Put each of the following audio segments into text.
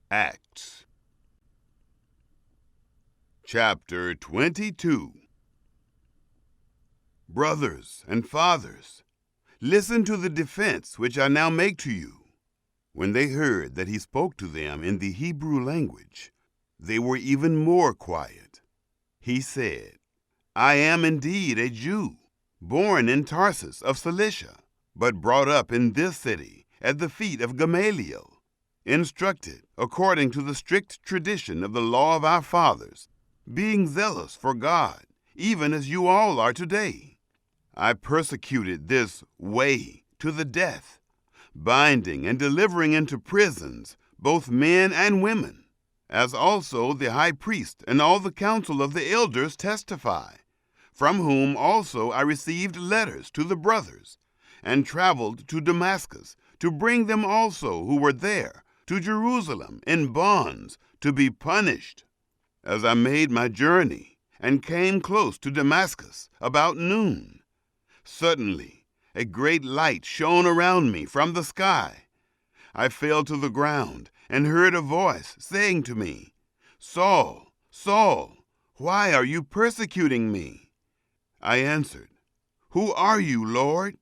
Acts chapter 22. Brothers and fathers, listen to the defense which I now make to you. When they heard that he spoke to them in the Hebrew language, they were even more quiet. He said, I am indeed a Jew, born in Tarsus of Cilicia, but brought up in this city at the feet of Gamaliel, instructed according to the strict tradition of the law of our fathers, being zealous for God, even as you all are today. I persecuted this way to the death, binding and delivering into prisons both men and women, as also the high priest and all the council of the elders testify, from whom also I received letters to the brothers, and traveled to Damascus to bring them also who were there to Jerusalem in bonds to be punished. As I made my journey and came close to Damascus about noon, suddenly a great light shone around me from the sky. I fell to the ground and heard a voice saying to me, Saul, Saul, why are you persecuting me? I answered, Who are you, Lord?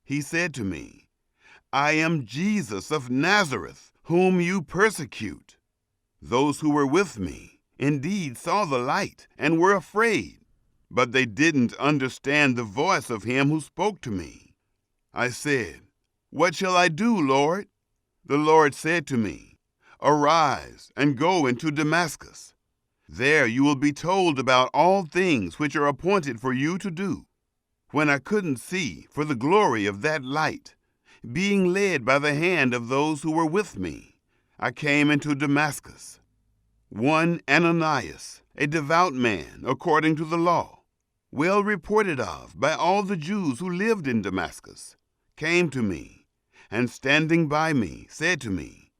He said to me, I am Jesus of Nazareth, whom you persecute. Those who were with me indeed saw the light and were afraid, but they didn't understand the voice of him who spoke to me. I said, What shall I do, Lord? The Lord said to me, Arise and go into Damascus. There you will be told about all things which are appointed for you to do. When I couldn't see for the glory of that light, being led by the hand of those who were with me, I came into Damascus. One Ananias, a devout man according to the law, well reported of by all the Jews who lived in Damascus, came to me, and standing by me said to me,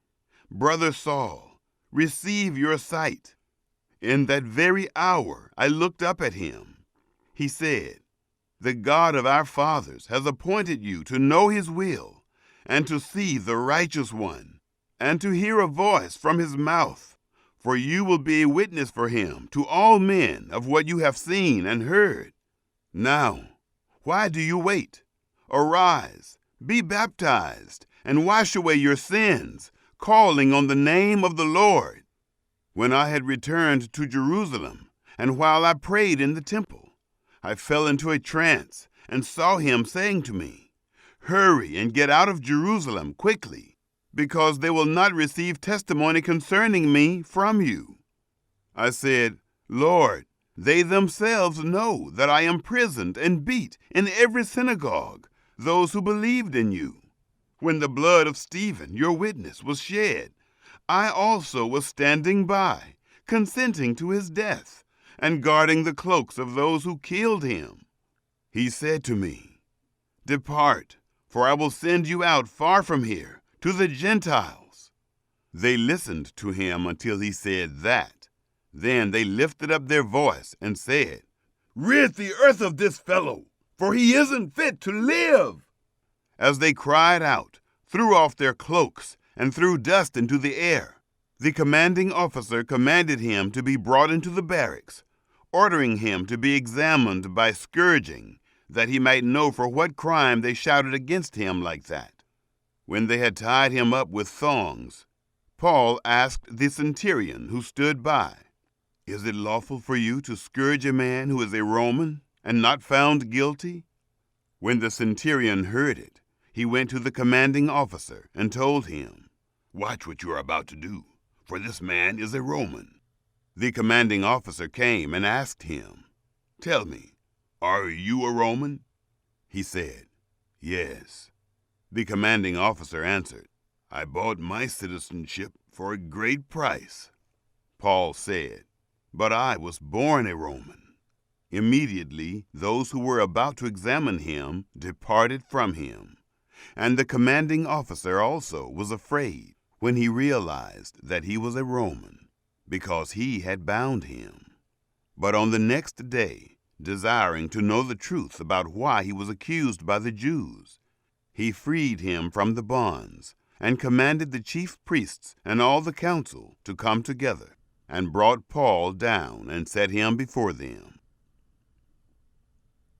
Brother Saul, receive your sight. In that very hour I looked up at him. He said, The God of our fathers has appointed you to know his will, and to see the righteous one, and to hear a voice from his mouth. For you will be a witness for him to all men of what you have seen and heard. Now, why do you wait? Arise, be baptized, and wash away your sins, calling on the name of the Lord. When I had returned to Jerusalem, and while I prayed in the temple, I fell into a trance and saw him saying to me, Hurry and get out of Jerusalem quickly, because they will not receive testimony concerning me from you. I said, Lord, they themselves know that I am imprisoned and beat in every synagogue, those who believed in you. When the blood of Stephen, your witness, was shed, I also was standing by, consenting to his death, and guarding the cloaks of those who killed him. He said to me, Depart, for I will send you out far from here, to the Gentiles. They listened to him until he said that. Then they lifted up their voice and said, Rid the earth of this fellow, for he isn't fit to live. As they cried out, threw off their cloaks, and threw dust into the air, the commanding officer commanded him to be brought into the barracks, ordering him to be examined by scourging, that he might know for what crime they shouted against him like that. When they had tied him up with thongs, Paul asked the centurion who stood by, Is it lawful for you to scourge a man who is a Roman and not found guilty? When the centurion heard it, he went to the commanding officer and told him, Watch what you are about to do, for this man is a Roman. The commanding officer came and asked him, Tell me, are you a Roman? He said, Yes. The commanding officer answered, I bought my citizenship for a great price. Paul said, But I was born a Roman. Immediately those who were about to examine him departed from him, and the commanding officer also was afraid when he realized that he was a Roman, because he had bound him. But on the next day, desiring to know the truth about why he was accused by the Jews, he freed him from the bonds and commanded the chief priests and all the council to come together, and brought Paul down and set him before them.